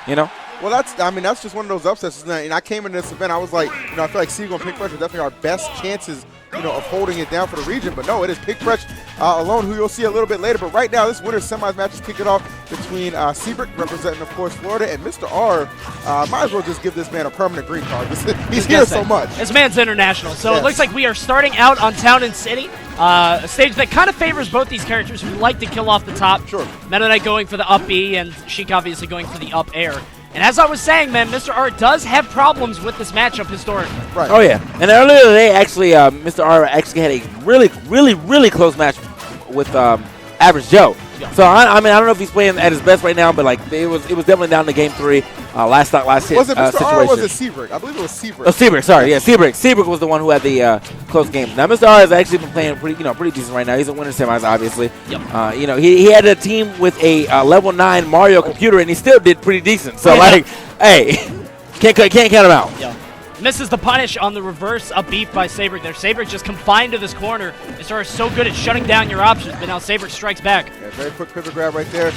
you know? Well, that's just one of those upsets. And I came into this event, I was like, I feel like Seagull and Pick Fresh are definitely our best chances, of holding it down for the region. But no, it is Pick Fresh alone, who you'll see a little bit later. But right now, this winner's semis match is kicking off between Seibrik, representing, of course, Florida, and Mr. R. Might as well just give this man a permanent green card. He's here so much. This man's international. So yes. It looks like we are starting out on Town and City, a stage that kind of favors both these characters who like to kill off the top. Sure. Metaknight going for the up B, and Sheik obviously going for the up air. And as I was saying, man, Mr. R does have problems with this matchup historically. Right. Oh, yeah. And earlier today, actually, Mr. R actually had a really, really, really close match with Average Joe. Yeah. So, I don't know if he's playing at his best right now, but, like, it was definitely down to game 3, last hit was it Mr. situation. R or was it Seibrik? I believe it was Seibrik. Oh, Seibrik, sorry. Yeah, Seibrik. Seibrik was the one who had the close game. Now, Mr. R has actually been playing pretty decent right now. He's a winner semis, obviously. Yep. He had a team with a level 9 Mario computer, and he still did pretty decent. So, like, hey, can't count him out. Yeah. Misses the punish on the reverse up beat by Seibrik there. Seibrik just confined to this corner. Mr. R is so good at shutting down your options, but now Seibrik strikes back. Yeah, very quick pivot grab right there.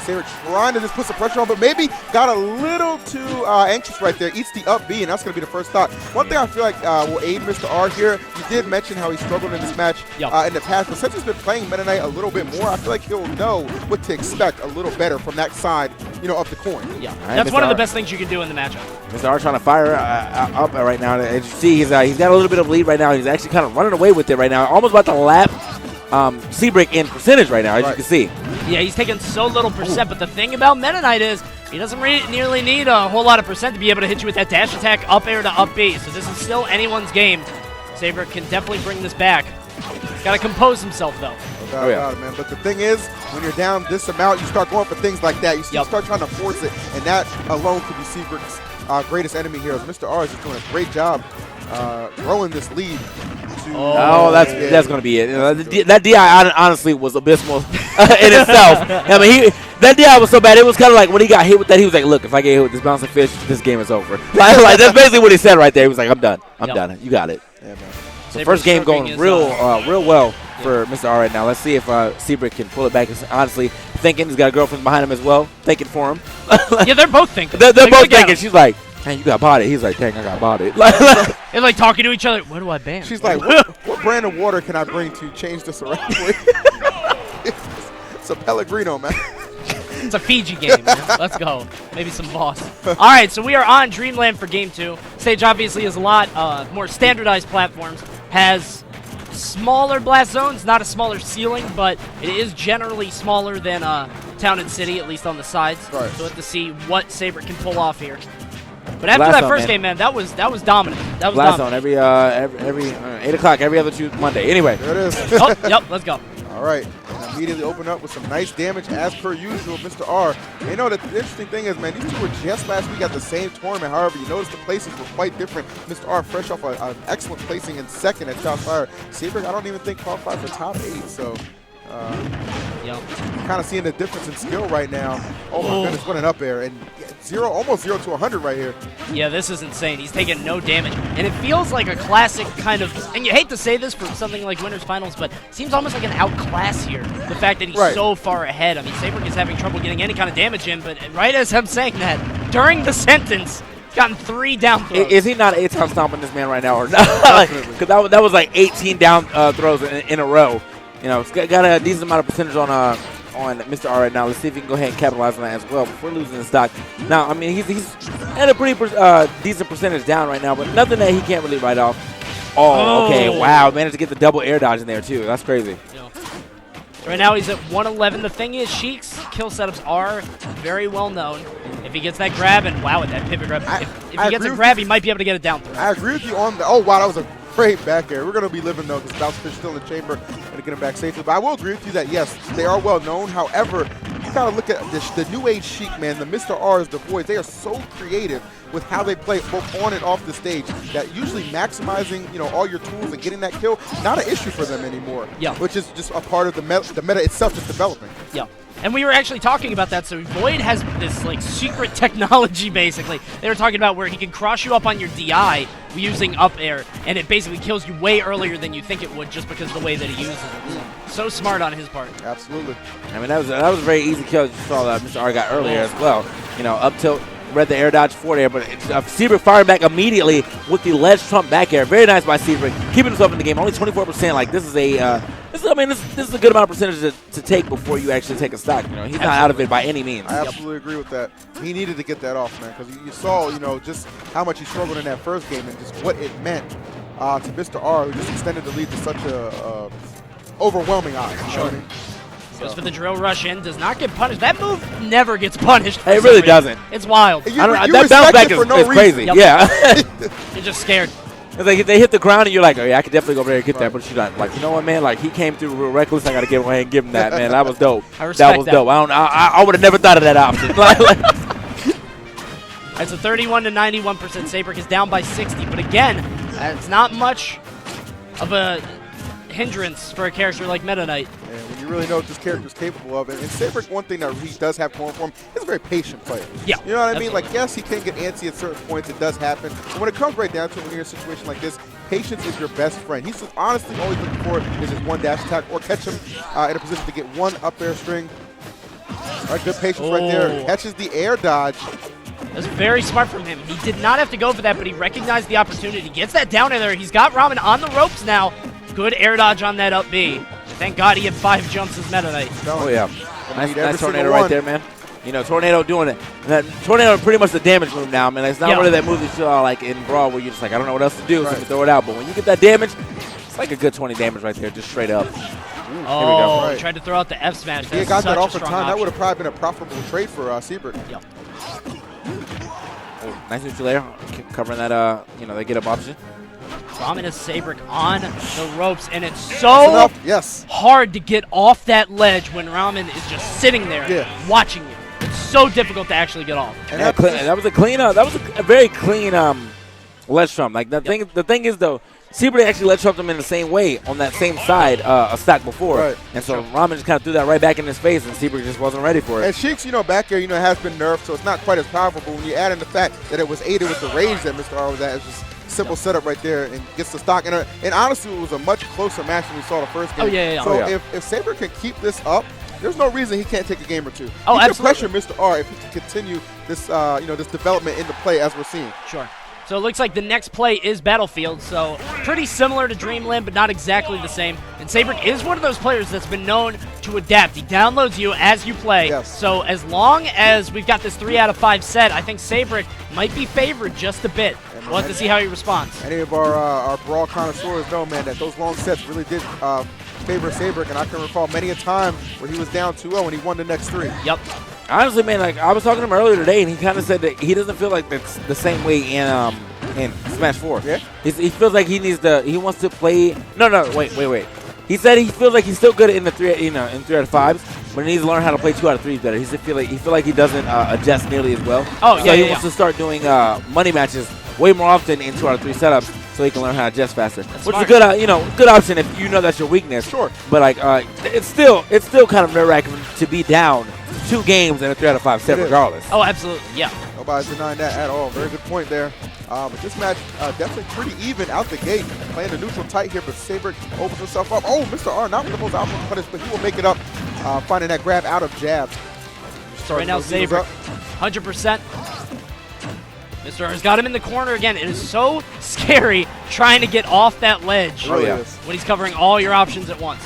Seibrik trying to just put some pressure on, but maybe got a little too anxious right there. Eats the up B, and that's going to be the first thought. One thing I feel like will aid Mr. R here, you did mention how he struggled in this match in the past, but since he's been playing Metaknight a little bit more, I feel like he'll know what to expect a little better from that side, of the coin. Yeah, that's one of the best things you can do in the matchup. Mr. R trying to fire up right now. As you see, he's got a little bit of lead right now. He's actually kind of running away with it right now. Almost about to lap Seibrik in percentage right now, as you can see. Yeah, he's taking so little percent, but the thing about Metaknight is he doesn't nearly need a whole lot of percent to be able to hit you with that dash attack up air to up B. So this is still anyone's game. Seibrik can definitely bring this back. He's got to compose himself, though. No doubt about it, man. But the thing is, when you're down this amount, you start going for things like that. You start trying to force it, and that alone could be Seibrik's greatest enemy here. Mr. R is just doing a great job growing this lead. That's going to be it. That DI honestly was abysmal in itself. I mean, that DI was so bad. It was kind of like when he got hit with that, he was like, look, if I get hit with this bouncing fish, this game is over. Like that's basically what he said right there. He was like, I'm done. I'm done. You got it. Yeah, man. So first game going real well for Mr. R right now. Let's see if Seibrik can pull it back. He's honestly thinking. He's got a girlfriend behind him as well, thinking for him. Yeah, they're both thinking. They're both thinking. She's like, man, you got botted. He's like, dang, I got botted. They're like talking to each other. What do I ban? She's like, what brand of water can I bring to change this around? It's a Pellegrino, man. It's a Fiji game, man. Let's go. Maybe some boss. All right, so we are on Dreamland for Game 2. Stage obviously is a lot more standardized platforms. Has smaller blast zones, not a smaller ceiling, but it is generally smaller than Town and City, at least on the sides. Right. So we'll have to see what Seibrik can pull off here. But after that first game, man, that was dominant. That was blast dominant. zone every 8 o'clock every other Monday. Anyway, there it is. Yep, let's go. All right, and immediately open up with some nice damage as per usual, Mr. R. And the interesting thing is, man, these two were just last week at the same tournament. However, you notice the placings were quite different. Mr. R fresh off an excellent placing in second at Top Fire. Seibrik, I don't even think qualified for top 8, so kind of seeing the difference in skill right now. Oh my goodness, what an up air, and almost 0 to 100 right here. Yeah, this is insane. He's taking no damage, and it feels like a classic kind of, and you hate to say this for something like Winners Finals, but it seems almost like an outclass here. The fact that he's so far ahead. I mean, Seibrik is having trouble getting any kind of damage in, but right as I'm saying that, during the sentence, he's gotten 3 down throws. Is he not 8-time stomping this man right now, or not? Because that was like 18 down throws in a row. It's got a decent amount of percentage on Mr. R right now. Let's see if he can go ahead and capitalize on that as well before losing the stock. Now, I mean, he's at a pretty decent percentage down right now, but nothing that he can't really write off. Okay, wow. Managed to get the double air dodge in there, too. That's crazy. Right now, he's at 111. The thing is, Sheik's kill setups are very well known. If he gets that grab, and wow, with that pivot grab, if he gets a grab, he might be able to get it down through. I agree with you on the, oh, wow, that was a great back air. We're going to be living, though, because Bounce Fish still in the chamber and get him back safely. But I will agree with you that, yes, they are well known. However, you got to look at the new age Sheik, man, the Mr. R's, the boys. They are so creative with how they play both on and off the stage that usually maximizing, all your tools and getting that kill, not an issue for them anymore. Yeah. Which is just a part of the meta itself just developing. Yeah. And we were actually talking about that. So Void has this like secret technology, basically. They were talking about where he can cross you up on your DI using up air, and it basically kills you way earlier than you think it would just because of the way that he uses it. So smart on his part. Absolutely. I mean, that was a very easy kill. You saw that Mr. R got earlier as well. Up tilt read the air dodge for there, but Seibrik firing back immediately with the ledge trump back air. Very nice by Seibrik, keeping himself in the game. Only 24%. Like this is a, this is a good amount of percentage to take before you actually take a stock. You know, he's not out of it by any means. I absolutely agree with that. He needed to get that off, man, because you saw, you know, just how much he struggled in that first game and just what it meant to Mr. R, who just extended the lead to such a overwhelming odds. Sure. Goes for the drill rush in, does not get punished. That move never gets punished. It really doesn't. It's wild. That bounce back is crazy. Yep. Yeah. You're just scared. It's like if they hit the ground and you're like, oh yeah, I could definitely go over there and get that, but you're like, you know what, man? Like he came through real reckless. I gotta get away and give him that, man. That was dope. I respect that was dope. I would have never thought of that option. All right, so 31 to 91%. Seibrik is down by 60, but again, it's not much of a hindrance for a character like Metaknight. And when you really know what this character is capable of, and Seibrik, one thing that he does have going for him, he's a very patient player. Yeah, you know what I mean? Like, yes, he can get antsy at certain points. It does happen. But when it comes right down to it, when you're in a situation like this, patience is your best friend. He's honestly always looking for is his one dash attack or catch him in a position to get one up air string. All right, good patience right there. Catches the air dodge. That's very smart from him. He did not have to go for that, but he recognized the opportunity. Gets that down in there. He's got Ramen on the ropes now. Good air dodge on that up B. Thank God he had 5 jumps as Metaknight. Oh, yeah. Nice tornado right there, man. You know, tornado doing it. That tornado is pretty much the damage move now, man. It's not really that move you saw like in Brawl where you're just like, I don't know what else to do, so you can throw it out. But when you get that damage, it's like a good 20 damage right there, just straight up. Oh, he tried to throw out the F smash. If he had got that off in time, that would have probably been a profitable trade for Seibrik. Yep. Nice neutral air, covering that, you know, they get up option. Ramen is Seibrik on the ropes, and it's so hard to get off that ledge when Ramen is just sitting there watching you. It's so difficult to actually get off. And that was a clean, that was a very clean ledge trump. Like the thing is though, Seibrik actually ledge trumped him in the same way on that same side a stack before, and so Ramen just kind of threw that right back in his face, and Seibrik just wasn't ready for it. And Sheik's, you know, back air, you know, has been nerfed, so it's not quite as powerful. But when you add in the fact that it was aided with the rage that Mr. R was at, it's just simple setup right there and gets the stock. And honestly, it was a much closer match than we saw the first game. So if Seibrik can keep this up, there's no reason he can't take a game or two. Oh, he absolutely. can pressure Mr. R if he can continue this, you know, this development in the play as we're seeing. Sure. So it looks like the next play is Battlefield, so pretty similar to Dreamland, but not exactly the same. And Seibrik is one of those players that's been known to adapt. He downloads you as you play. So as long as we've got this 3 out of 5 set, I think Seibrik might be favored just a bit. We'll have to see how he responds. Any of our Brawl connoisseurs know, man, that those long sets really did favor Seibrik, and I can recall many a time where he was down 2-0 and he won the next 3. Yep. Honestly, man, like I was talking to him earlier today, and he kind of said that he doesn't feel like that's the same way in Smash 4. Yeah. He feels like he wants to play. No, wait. He said he feels like he's still good in the 3 out of 5s, but he needs to learn how to play 2 out of 3s better. He feel like he doesn't adjust nearly as well. Oh, so he wants to start doing money matches way more often in 2 out of 3 setups, so he can learn how to adjust faster. Which is a good, good option if you know that's your weakness. Sure. But like, it's still kind of nerve-wracking to be down 2 games in a 3 out of 5 set, regardless. Oh, absolutely, yeah. Nobody's denying that at all. Very good point there. But this match definitely pretty even out the gate. Playing the neutral tight here, but Seibrik opens himself up. Oh, Mr. R, not with the most optimal punish, but he will make it up, finding that grab out of jabs. So right now, Seibrik, 100%. Mr. R's got him in the corner again. It is so scary trying to get off that ledge when he's covering all your options at once.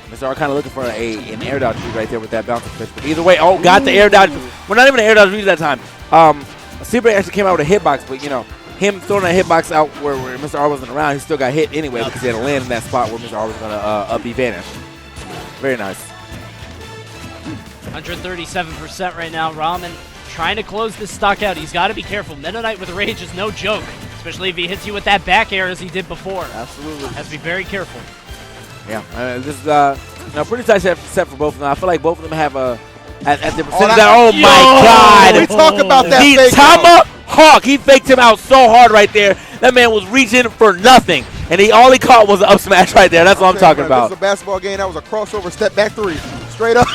Mr. R kind of looking for an air dodge read right there with that bouncing fish. But either way, got the air dodge. Well, not even an air dodge read that time. Seibrik actually came out with a hitbox, but you know, him throwing a hitbox out where Mr. R wasn't around, he still got hit anyway because he had to land in that spot where Mr. R was going to be vanished. Very nice. 137% right now. Ramen trying to close this stock out. He's got to be careful. Metaknight with rage is no joke, especially if he hits you with that back air as he did before. Absolutely. Has to be very careful. Yeah, this is pretty tight set for both of them. I feel like both of them have at the percentage oh my God! We talk about that. The tomahawk, he faked him out so hard right there. That man was reaching for nothing, and all he caught was an up smash right there. That's what I'm talking about. This is a basketball game. That was a crossover step back 3, straight up.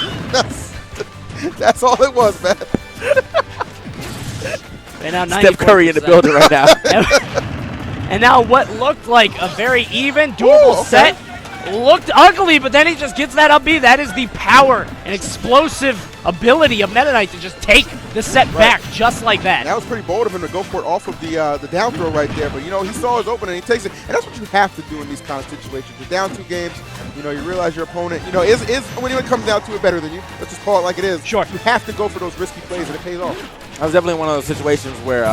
That's all it was, man. Right now, Steph Curry in the building right now. And now what looked like a very even, doable set looked ugly, but then he just gets that up B. That is the power and explosive ability of Metaknight to just take the set back just like that. That was pretty bold of him to go for it off of the down throw right there. But, you know, he saw his opening and he takes it. And that's what you have to do in these kind of situations. You're down 2 games. You know, you realize your opponent, you know, is when it comes down to it better than you. Let's just call it like it is. Sure. You have to go for those risky plays and it pays off. That was definitely one of those situations where,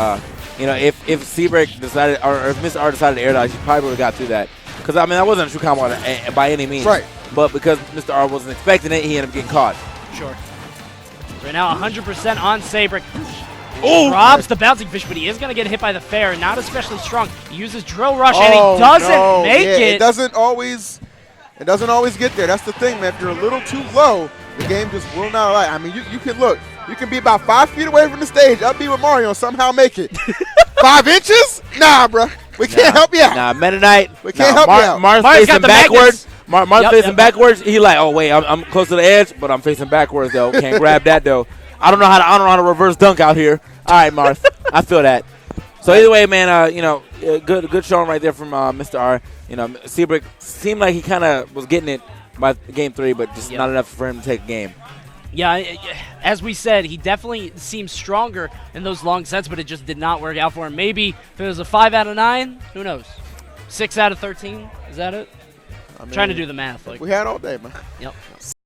you know, if Seibrik decided, or if Mr. R decided to air dodge, he probably would have got through that. Because, I mean, that wasn't a true combo by any means. Right. But because Mr. R wasn't expecting it, he ended up getting caught. Sure. Right now, 100% on Seibrik. Oh! Drops the bouncing fish, but he is going to get hit by the fair. Not especially strong. He uses drill rush, and he doesn't make it. It doesn't always get there. That's the thing, man. If you're a little too low, the game just will not allow. I mean, you can look. You can be about 5 feet away from the stage, up B with Mario, and somehow make it. 5 inches? Nah, bro. We can't help you out. Nah, Metaknight. We can't help you out. Mar's facing backwards. Mar's facing backwards. He like, oh wait, I'm close to the edge, but I'm facing backwards though. Can't grab that though. I don't know how to reverse dunk out here. All right, Marth. I feel that. So either way, man, you know, good showing right there from Mr. R. You know, Seibrik seemed like he kind of was getting it by game 3, but just not enough for him to take a game. Yeah, as we said, he definitely seems stronger in those long sets, but it just did not work out for him. Maybe if it was a 5 out of 9, who knows? 6 out of 13, is that it? I mean, Trying to do the math. Like, we had all day, man. Yep.